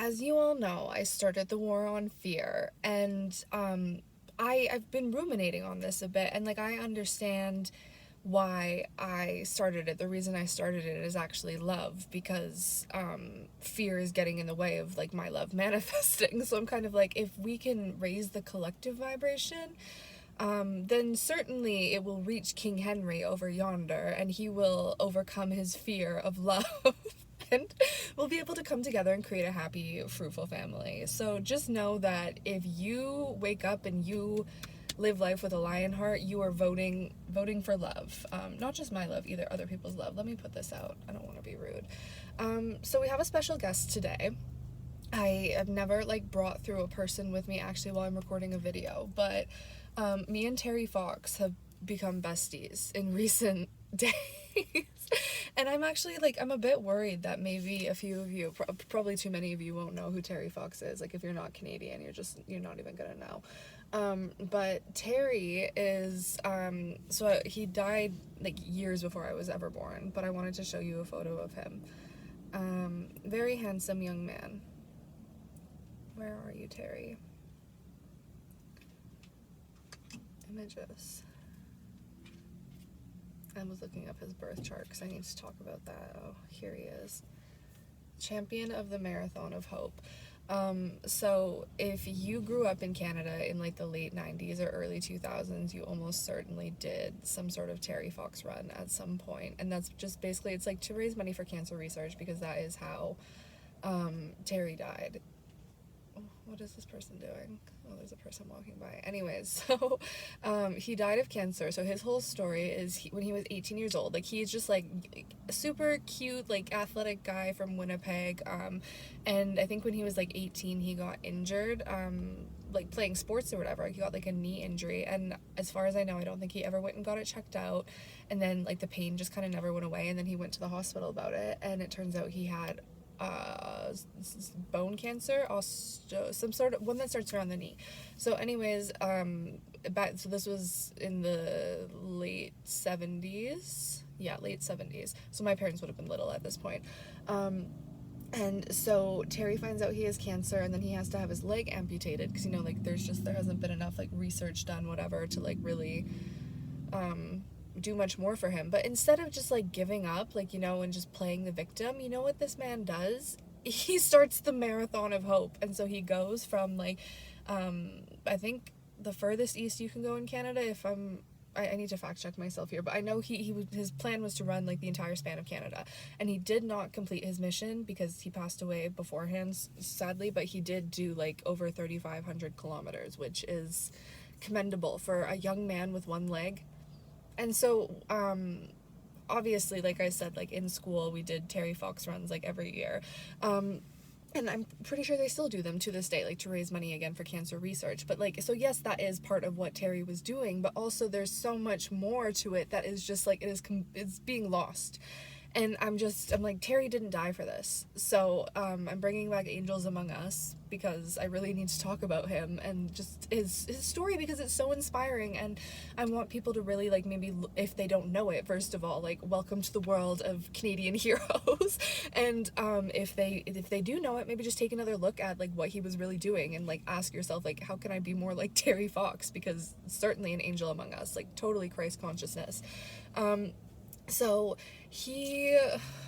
as you all know, I started the war on fear, and I've been ruminating on this a bit, and like I understand why I started it. The reason I started it is actually love, because fear is getting in the way of like my love manifesting. So I'm kind of like, if we can raise the collective vibration, then certainly it will reach King Henry over yonder, and he will overcome his fear of love. And we'll be able to come together and create a happy, fruitful family. So just know that if you wake up and you live life with a lion heart, you are voting for love. Not just my love, either other people's love. Let me put this out. I don't want to be rude. So we have a special guest today. I have never like brought through a person with me actually while I'm recording a video, but me and Terry Fox have become besties in recent days. And I'm actually like, I'm a bit worried that maybe a few of you, probably too many of you, won't know who Terry Fox is. Like, if you're not Canadian, you're not even gonna know. But Terry is, so he died like years before I was ever born, but I wanted to show you a photo of him. Very handsome young man. Where are you, Terry? Images. I was looking up his birth chart because I need to talk about that. Oh, here he is. Champion of the Marathon of Hope. So if you grew up in Canada in like the late 90s or early 2000s, you almost certainly did some sort of Terry Fox run at some point. And that's just basically, it's like to raise money for cancer research, because that is how Terry died. What is this person doing? Oh, there's a person walking by. Anyways, so he died of cancer. So his whole story is when he was 18 years old. Like, he's just like a super cute, like athletic guy from Winnipeg. And I think when he was like 18, he got injured, like playing sports or whatever. He got like a knee injury. And as far as I know, I don't think he ever went and got it checked out. And then like the pain just kind of never went away. And then he went to the hospital about it. And it turns out he had bone cancer, some sort of one that starts around the knee. So anyways, so this was in the late 70s. Yeah, late 70s. So my parents would have been little at this point. And so Terry finds out he has cancer, and then he has to have his leg amputated because, you know, like there hasn't been enough like research done, whatever, to like really do much more for him. But instead of just like giving up, like, you know, and just playing the victim, you know what this man does? He starts the Marathon of Hope. And so he goes from like I think the furthest east you can go in Canada, if I need to fact check myself here, but I know his plan was to run like the entire span of Canada, and he did not complete his mission because he passed away beforehand, sadly. But he did do like over 3,500 kilometers, which is commendable for a young man with one leg. And so, obviously, like I said, like in school, we did Terry Fox runs like every year. And I'm pretty sure they still do them to this day, like to raise money again for cancer research. But like, so yes, that is part of what Terry was doing, but also there's so much more to it that is just like, it's being lost. And I'm like, Terry didn't die for this. So I'm bringing back Angels Among Us because I really need to talk about him and just his story, because it's so inspiring. And I want people to really, like, maybe if they don't know it, first of all, like, welcome to the world of Canadian heroes. And if they do know it, maybe just take another look at like what he was really doing, and like ask yourself, like, how can I be more like Terry Fox? Because certainly an Angel Among Us, like totally Christ consciousness. So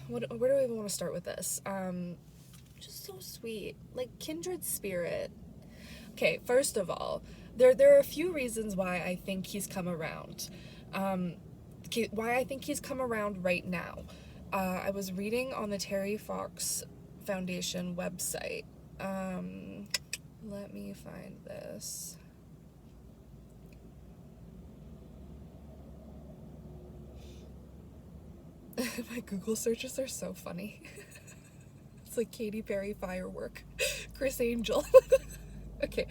where do I even want to start with this? Just so sweet, like kindred spirit. Okay, first of all, there are a few reasons why I think he's come around. Why I think he's come around right now. I was reading on the Terry Fox Foundation website. Let me find this. My Google searches are so funny. It's like Katy Perry firework, Chris Angel. Okay,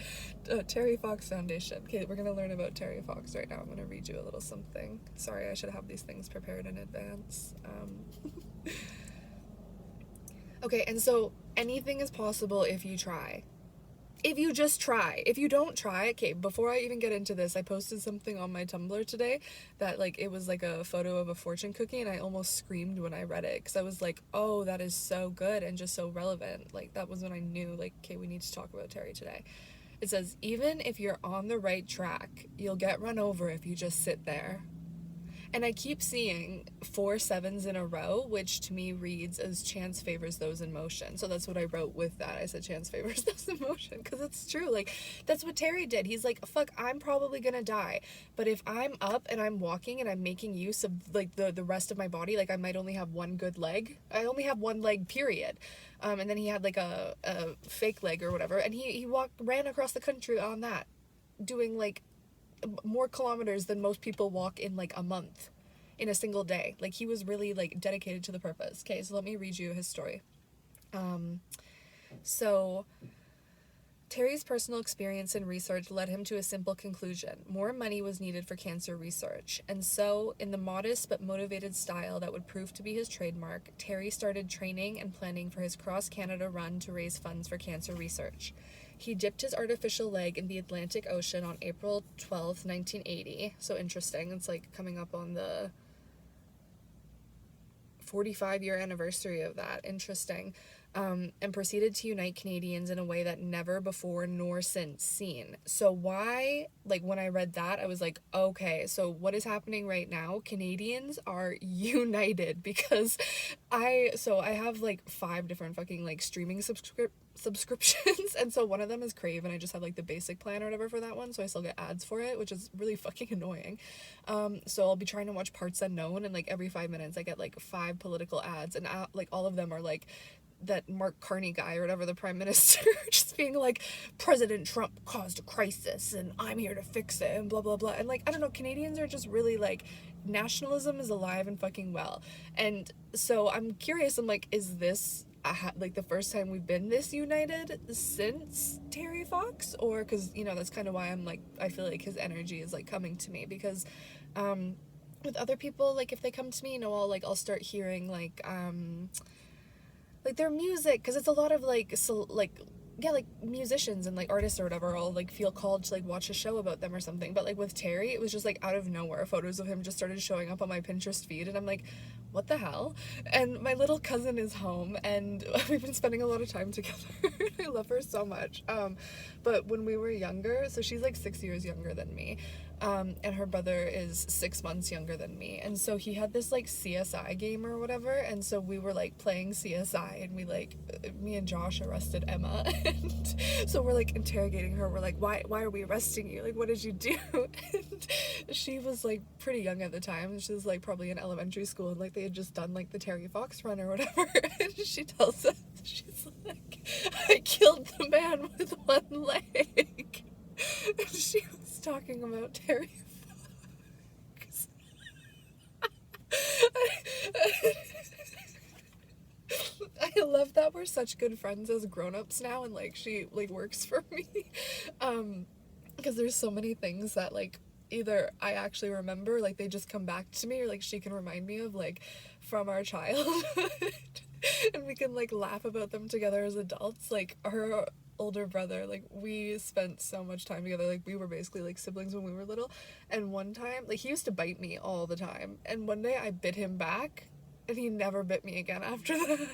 Terry Fox Foundation. Okay, we're gonna learn about Terry Fox right now. I'm gonna read you a little something. Sorry, I should have these things prepared in advance. Okay, and so anything is possible if you try. if you just try. If you don't try, okay, before I even get into this, I posted something on my Tumblr today that, like, it was like a photo of a fortune cookie, and I almost screamed when I read it, because I was like, oh, that is so good and just so relevant. Like, that was when I knew, like, okay, we need to talk about Terry today. It says, even if you're on the right track, you'll get run over if you just sit there. And I keep seeing 4 sevens in a row, which to me reads as chance favors those in motion. So that's what I wrote with that. I said chance favors those in motion, because it's true. Like, that's what Terry did. He's like, fuck, I'm probably gonna die. But if I'm up and I'm walking and I'm making use of, like, the rest of my body, like, I might only have one good leg. I only have one leg, period. And then he had, like, a fake leg or whatever. And he ran across the country on that, doing, like, more kilometers than most people walk in, like, a month in a single day. Like, he was really, like, dedicated to the purpose. Okay, so let me read you his story. So Terry's personal experience and research led him to a simple conclusion. More money was needed for cancer research. And so, in the modest but motivated style that would prove to be his trademark, Terry started training and planning for his cross-Canada run to raise funds for cancer research. He dipped his artificial leg in the Atlantic Ocean on April 12th, 1980. So interesting. It's, like, coming up on the 45-year anniversary of that. Interesting. And proceeded to unite Canadians in a way that never before nor since seen. So why, like, when I read that, I was like, okay, so what is happening right now? Canadians are united, because I have, like, 5 different fucking, like, streaming subscriptions, and so one of them is Crave, and I just have, like, the basic plan or whatever for that one, so I still get ads for it, which is really fucking annoying. So I'll be trying to watch Parts Unknown, and, like, every 5 minutes I get, like, 5 political ads, and like, all of them are, like, that Mark Carney guy or whatever, the prime minister, just being like, President Trump caused a crisis and I'm here to fix it and blah blah blah. And, like, I don't know, Canadians are just really, like, nationalism is alive and fucking well. And so I'm curious, I'm like, is this like the first time we've been this united since Terry Fox? Or, because, you know, that's kind of why I'm like, I feel like his energy is, like, coming to me, because with other people, like, if they come to me, you know, I'll start hearing, like their music, because it's a lot of, like, so, like, yeah, like, musicians and, like, artists or whatever, I'll, like, feel called to, like, watch a show about them or something. But, like, with Terry, it was just, like, out of nowhere, photos of him just started showing up on my Pinterest feed, and I'm like, what the hell? And my little cousin is home, and we've been spending a lot of time together. I love her so much. But when we were younger, so she's, like, 6 years younger than me, and her brother is 6 months younger than me, and so he had this, like, CSI game or whatever, and so we were, like, playing CSI, and we, like, me and Josh arrested Emma, and so we're, like, interrogating her. We're like, why are we arresting you? Like, what did you do? And she was, like, pretty young at the time. She was, like, probably in elementary school, and, like, they had just done, like, the Terry Fox run or whatever, and she tells us, she's like, I killed the man with one leg. And she was talking about Terry Fox. I love that we're such good friends as grown-ups now, and, like, she, like, works for me. Because there's so many things that, like, either I actually remember, like, they just come back to me, or, like, she can remind me of, like, from our childhood. And we can, like, laugh about them together as adults. Like, her older brother, like, we spent so much time together. Like, we were basically, like, siblings when we were little. And one time, like, he used to bite me all the time, and one day I bit him back, and he never bit me again after that.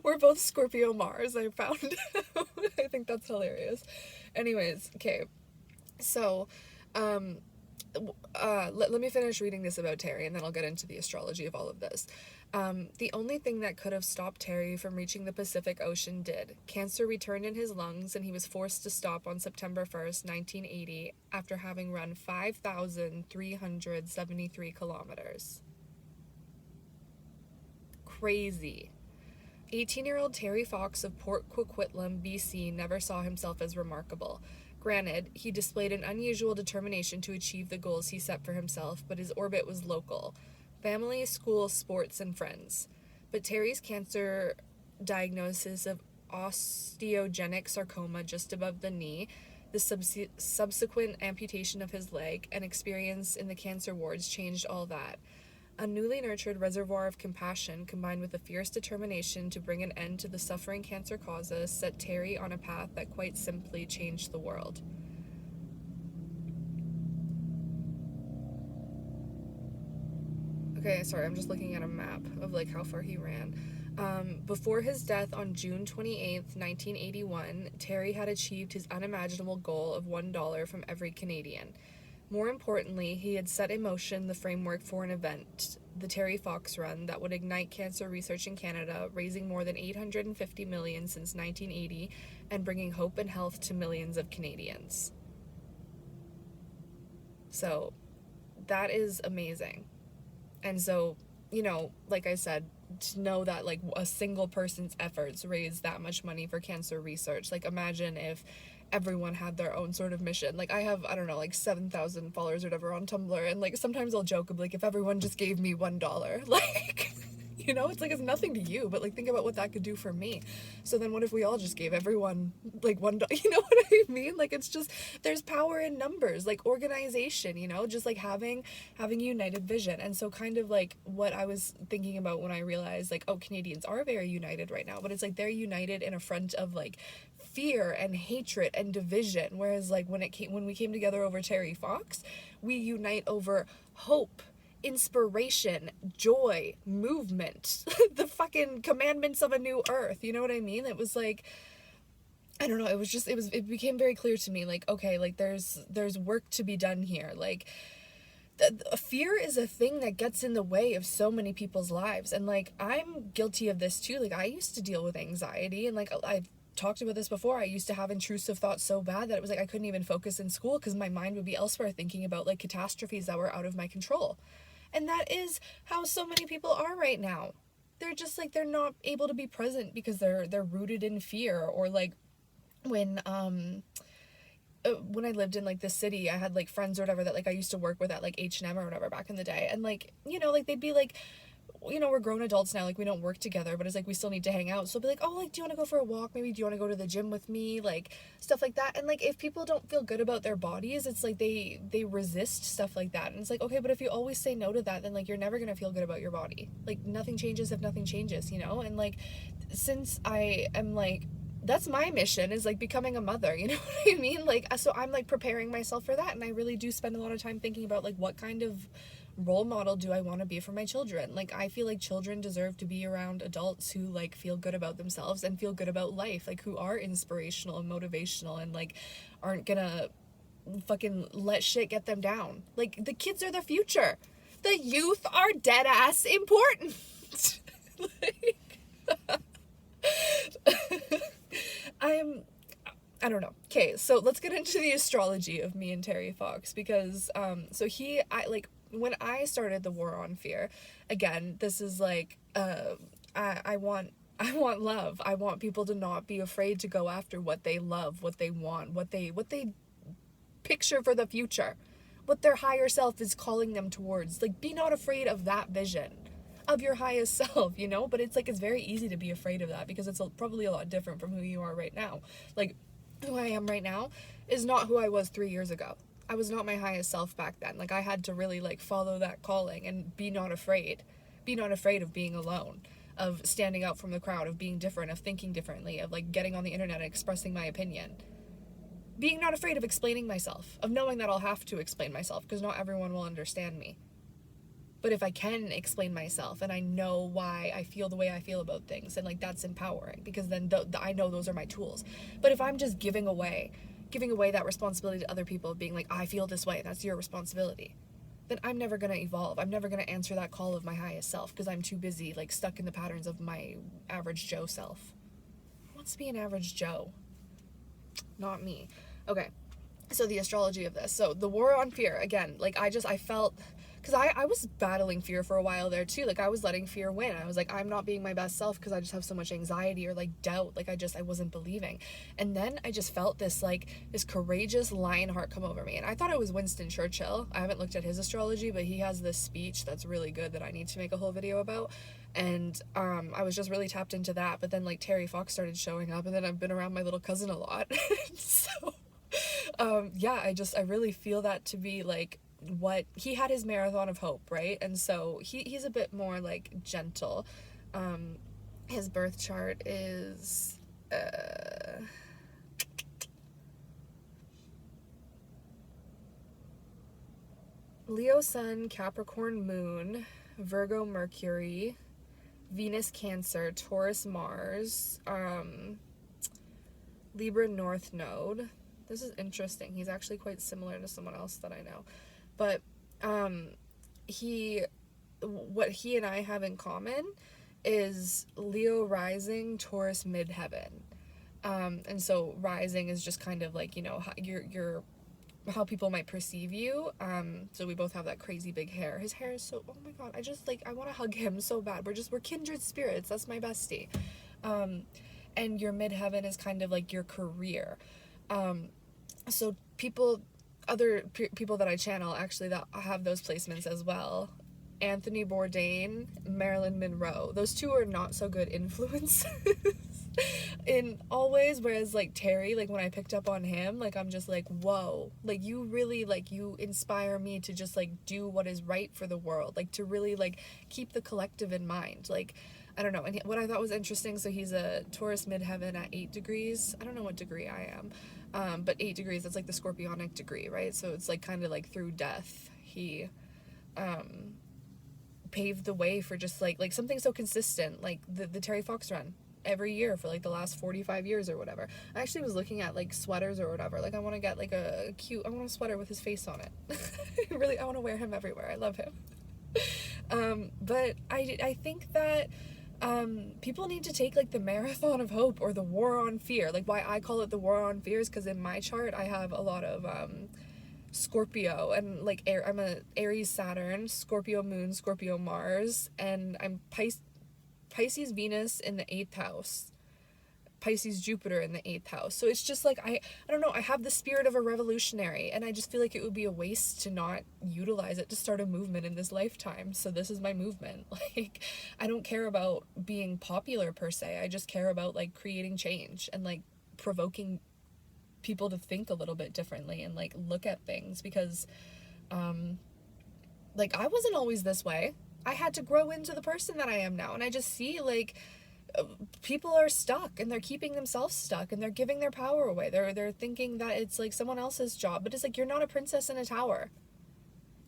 We're both Scorpio Mars, I found out. I think that's hilarious. Anyways, okay, so let me finish reading this about Terry, and then I'll get into the astrology of all of this. The only thing that could have stopped Terry from reaching the Pacific Ocean did. Cancer returned in his lungs, and he was forced to stop on September 1st, 1980, after having run 5,373 kilometers. Crazy. 18-year-old Terry Fox of Port Coquitlam, BC, never saw himself as remarkable. Granted, he displayed an unusual determination to achieve the goals he set for himself, but his orbit was local. Family, school, sports, and friends. But Terry's cancer diagnosis of osteogenic sarcoma just above the knee, the subsequent amputation of his leg, and experience in the cancer wards changed all that. A newly nurtured reservoir of compassion combined with a fierce determination to bring an end to the suffering cancer causes set Terry on a path that quite simply changed the world. Okay, sorry, I'm just looking at a map of like how far he ran. Before his death on June 28th, 1981, Terry had achieved his unimaginable goal of $1 from every Canadian. More importantly, he had set in motion the framework for an event, the Terry Fox Run, that would ignite cancer research in Canada, raising more than $850 million since 1980 and bringing hope and health to millions of Canadians. So, that is amazing. And so, you know, like I said, to know that like a single person's efforts raised that much money for cancer research. Like, imagine if everyone had their own sort of mission. Like, I have, I don't know, like 7,000 followers or whatever on Tumblr, and like sometimes I'll joke, like, if everyone just gave me $1, like, you know, it's like it's nothing to you, but like think about what that could do for me. So then what if we all just gave everyone like $1? You know what I mean? Like, it's just, there's power in numbers, like organization, you know, just like having united vision. And so kind of like what I was thinking about when I realized like, oh, Canadians are very united right now, but it's like they're united in a front of like fear and hatred and division, whereas like when we came together over Terry Fox, we unite over hope, inspiration, joy, movement, the fucking commandments of a new earth. You know what I mean? It was like, I don't know, it became very clear to me, like, okay, like there's work to be done here. Like, fear is a thing that gets in the way of so many people's lives. And like, I'm guilty of this too. Like, I used to deal with anxiety, and like I've talked about this before. I used to have intrusive thoughts so bad that it was like I couldn't even focus in school because my mind would be elsewhere thinking about like catastrophes that were out of my control. And that is how so many people are right now. They're just like, they're not able to be present because they're rooted in fear. Or like when I lived in like the city, I had like friends or whatever that like I used to work with at like H&M or whatever back in the day, and like, you know, like they'd be like, you know, we're grown adults now, like we don't work together, but it's like we still need to hang out. So I'll be like, oh, like, do you want to go for a walk? Maybe do you want to go to the gym with me? Like stuff like that. And like if people don't feel good about their bodies, it's like they resist stuff like that. And it's like, okay, but if you always say no to that, then like you're never gonna feel good about your body. Like nothing changes if nothing changes, you know? And like since I am like, that's my mission, is like becoming a mother, you know what I mean? Like, so I'm like preparing myself for that, and I really do spend a lot of time thinking about like what kind of role model do I want to be for my children. Like, I feel like children deserve to be around adults who like feel good about themselves and feel good about life, like who are inspirational and motivational and like aren't gonna fucking let shit get them down. Like, the kids are the future. The youth are dead ass important. Like, I don't know. Okay, so let's get into the astrology of me and Terry Fox, because when I started the War on Fear, again, this is like I want love. I want people to not be afraid to go after what they love, what they want, what they picture for the future, what their higher self is calling them towards. Like, be not afraid of that vision of your highest self, you know? But it's like, it's very easy to be afraid of that because it's probably a lot different from who you are right now. Like, who I am right now is not who I was 3 years ago. I was not my highest self back then. Like, I had to really like follow that calling and be not afraid of being alone, of standing out from the crowd, of being different, of thinking differently, of like getting on the internet and expressing my opinion, being not afraid of explaining myself, of knowing that I'll have to explain myself because not everyone will understand me. But if I can explain myself and I know why I feel the way I feel about things, and like, that's empowering, because then I know those are my tools. But if I'm just giving away that responsibility to other people, being like, I feel this way, that's your responsibility, then I'm never going to evolve. I'm never going to answer that call of my highest self because I'm too busy like stuck in the patterns of my average Joe self. Who wants to be an average Joe? Not me. Okay, so the astrology of this. So the War on Fear, again, like I felt, because I was battling fear for a while there too. Like, I was letting fear win. I was like, I'm not being my best self because I just have so much anxiety or like doubt. Like, I wasn't believing. And then I just felt this courageous lion heart come over me. And I thought it was Winston Churchill. I haven't looked at his astrology, but he has this speech that's really good that I need to make a whole video about. And I was just really tapped into that. But then like Terry Fox started showing up, and then I've been around my little cousin a lot. So yeah, I really feel that to be like what he had his marathon of hope, right? And so he's a bit more like gentle. His birth chart is Leo Sun, Capricorn Moon, Virgo Mercury, Venus Cancer, Taurus Mars, Libra North Node. This is interesting. He's actually quite similar to someone else that I know. But what he and I have in common is Leo rising, Taurus midheaven. And so rising is just kind of like, you know, your how people might perceive you. So we both have that crazy big hair. His hair is so, oh my god, I want to hug him so bad. We're kindred spirits. That's my bestie. And your midheaven is kind of like your career. So other people that I channel actually that have those placements as well. Anthony Bourdain, Marilyn Monroe. Those two are not so good influences in all ways, whereas like Terry, like when I picked up on him, like I'm just like, whoa, like you really, like you inspire me to just like do what is right for the world, like to really like keep the collective in mind. Like I don't know. And what I thought was interesting, so he's a Taurus midheaven at 8 degrees. I don't know what degree I am, but 8 degrees, that's like the scorpionic degree, right? So it's like kind of like through death he paved the way for just like something so consistent, like the Terry Fox run every year for like the last 45 years or whatever. I actually was looking at like sweaters or whatever. Like I want to get like I want a sweater with his face on it. Really, I want to wear him everywhere. I love him. But I think that people need to take like the marathon of hope or the war on fear. Like why I call it the war on fear is because in my chart I have a lot of Scorpio and like I'm a Aries Saturn, Scorpio Moon, Scorpio Mars, and I'm Pisces Venus in the 8th house, Pisces Jupiter in the 8th house. So it's just like I don't know, I have the spirit of a revolutionary, and I just feel like it would be a waste to not utilize it to start a movement in this lifetime. So this is my movement. Like I don't care about being popular per se. I just care about like creating change and like provoking people to think a little bit differently and like look at things, because like I wasn't always this way. I had to grow into the person that I am now, and I just see like people are stuck and they're keeping themselves stuck and they're giving their power away. They're thinking that it's like someone else's job, but it's like you're not a princess in a tower.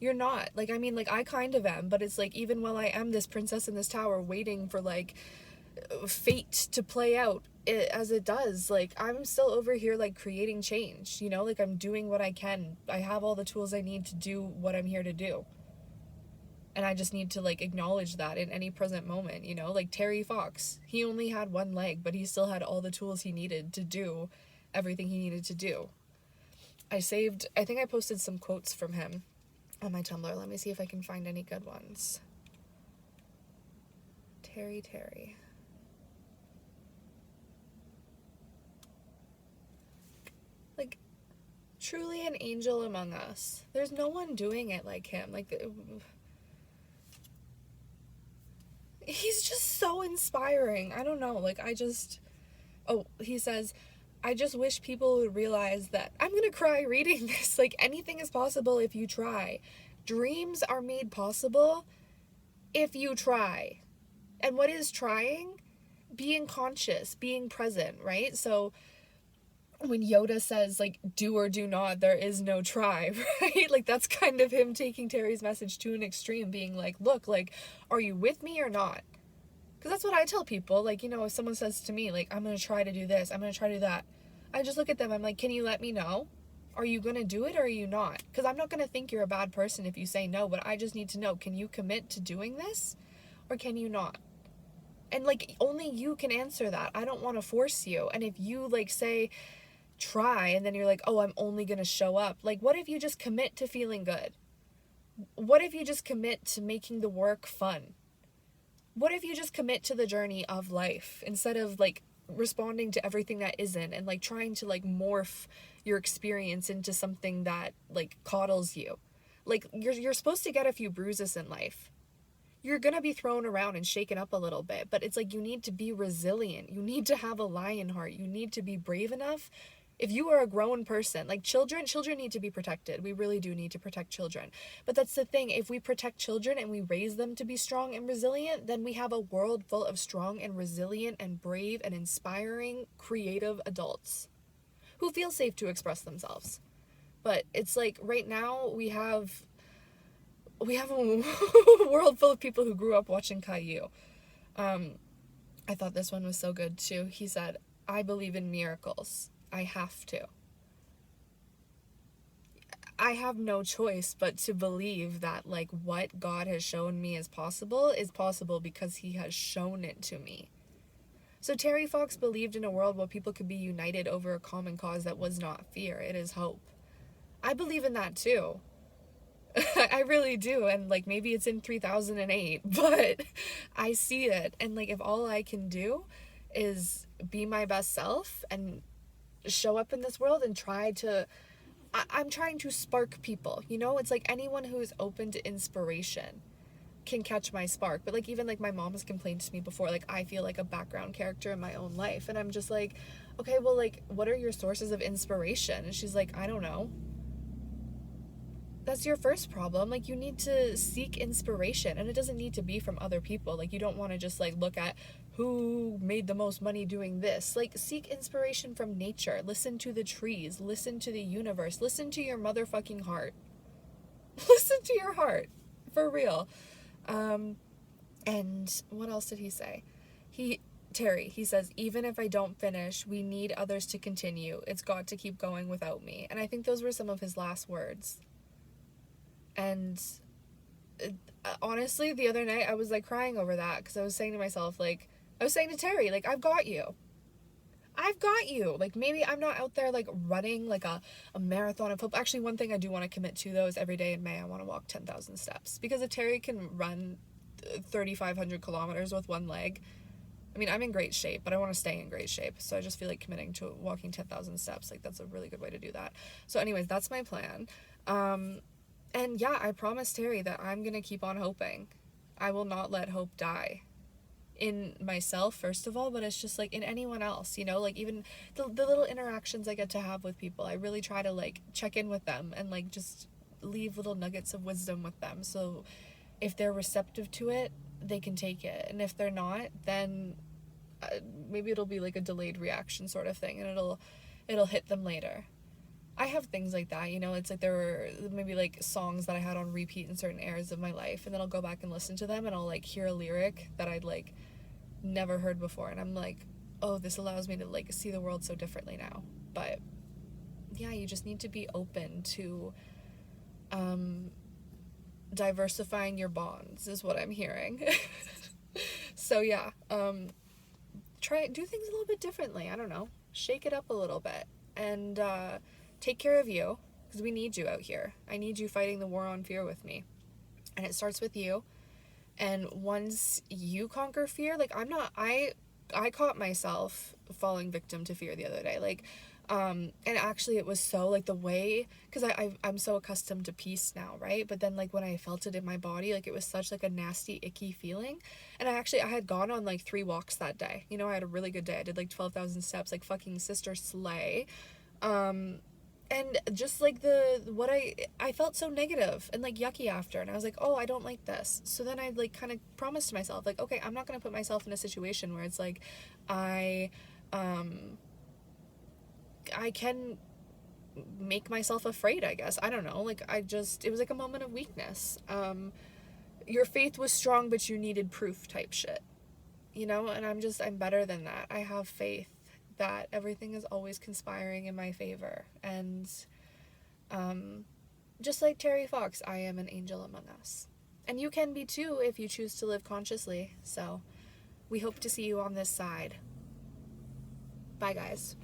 You're not. Like I mean, like I kind of am, but it's like even while I am this princess in this tower waiting for like fate to play out as it does, like I'm still over here like creating change, you know, like I'm doing what I can. I have all the tools I need to do what I'm here to do, and I just need to like acknowledge that in any present moment, you know. Like Terry Fox, he only had one leg, but he still had all the tools he needed to do everything he needed to do. I think I posted some quotes from him on my Tumblr. Let me see if I can find any good ones. Terry. Like, truly an angel among us. There's no one doing it like him. Like, he's just so inspiring. I don't know. Like, he says, I just wish people would realize that I'm gonna cry reading this. Like, anything is possible if you try. Dreams are made possible if you try. And what is trying? Being conscious, being present, right? So when Yoda says like do or do not, there is no try, right? Like that's kind of him taking Terry's message to an extreme, being like, look, like, are you with me or not? Because that's what I tell people. Like, you know, if someone says to me like, I'm gonna try to do this, I'm gonna try to do that, I just look at them, I'm like, can you let me know? Are you gonna do it or are you not? Because I'm not gonna think you're a bad person if you say no, but I just need to know, can you commit to doing this or can you not? And like only you can answer that. I don't want to force you. And if you like say try and then you're like, oh, I'm only gonna show up, like what if you just commit to feeling good? What if you just commit to making the work fun? What if you just commit to the journey of life instead of like responding to everything that isn't and like trying to like morph your experience into something that like coddles you? Like you're supposed to get a few bruises in life. You're gonna be thrown around and shaken up a little bit, but it's like you need to be resilient. You need to have a lion heart. You need to be brave enough. If you are a grown person, like children need to be protected. We really do need to protect children. But that's the thing. If we protect children and we raise them to be strong and resilient, then we have a world full of strong and resilient and brave and inspiring, creative adults who feel safe to express themselves. But it's like right now we have a world full of people who grew up watching Caillou. I thought this one was so good too. He said, I believe in miracles. I have to. I have no choice but to believe that, like, what God has shown me is possible because he has shown it to me. So Terry Fox believed in a world where people could be united over a common cause that was not fear. It is hope. I believe in that too. I really do. And like maybe it's in 3008, but I see it. And like if all I can do is be my best self and show up in this world and I'm trying to spark people, you know? It's like anyone who is open to inspiration can catch my spark. But like even like my mom has complained to me before, like I feel like a background character in my own life. And I'm just like, okay, well, like what are your sources of inspiration? And she's like, I don't know. That's your first problem. Like you need to seek inspiration, and it doesn't need to be from other people. Like you don't want to just like look at who made the most money doing this. Like seek inspiration from nature. Listen to the trees, listen to the universe, listen to your motherfucking heart. Listen to your heart, for real. And what else did he say? Terry, he says, even if I don't finish, we need others to continue. It's got to keep going without me. And I think those were some of his last words. And honestly, the other night I was like crying over that because I was saying to myself, like, I was saying to Terry, like, I've got you. Like, maybe I'm not out there like running like a marathon of football. Actually, one thing I do want to commit to though is every day in May I want to walk 10,000 steps, because if Terry can run 3,500 kilometers with one leg, I mean, I'm in great shape, but I want to stay in great shape. So I just feel like committing to walking 10,000 steps, like that's a really good way to do that. So anyways, that's my plan. And yeah, I promised Terry that I'm going to keep on hoping. I will not let hope die. In myself, first of all, but it's just like in anyone else, you know, like even the little interactions I get to have with people. I really try to like check in with them and like just leave little nuggets of wisdom with them. So if they're receptive to it, they can take it. And if they're not, then maybe it'll be like a delayed reaction sort of thing, and it'll hit them later. I have things like that, you know, it's like there were maybe like songs that I had on repeat in certain eras of my life, and then I'll go back and listen to them and I'll like hear a lyric that I'd like never heard before, and I'm like, oh, this allows me to like see the world so differently now. But yeah, you just need to be open to diversifying your bonds is what I'm hearing. So yeah, do things a little bit differently. I don't know, shake it up a little bit, and take care of you, because we need you out here. I need you fighting the war on fear with me. And it starts with you. And once you conquer fear, like I caught myself falling victim to fear the other day. Like, and actually it was so like the way, because I'm so accustomed to peace now, right? But then like when I felt it in my body, like it was such like a nasty, icky feeling. And I had gone on like 3 walks that day. You know, I had a really good day. I did like 12,000 steps, like fucking sister slay. And just like I felt so negative and like yucky after, and I was like, oh, I don't like this. So then I like kind of promised to myself, like, okay, I'm not going to put myself in a situation where it's like I can make myself afraid, I guess. I don't know. Like it was like a moment of weakness. Your faith was strong, but you needed proof type shit, you know? And I'm better than that. I have faith that everything is always conspiring in my favor. And just like Terry Fox, I am an angel among us. And you can be too if you choose to live consciously. So we hope to see you on this side. Bye, guys.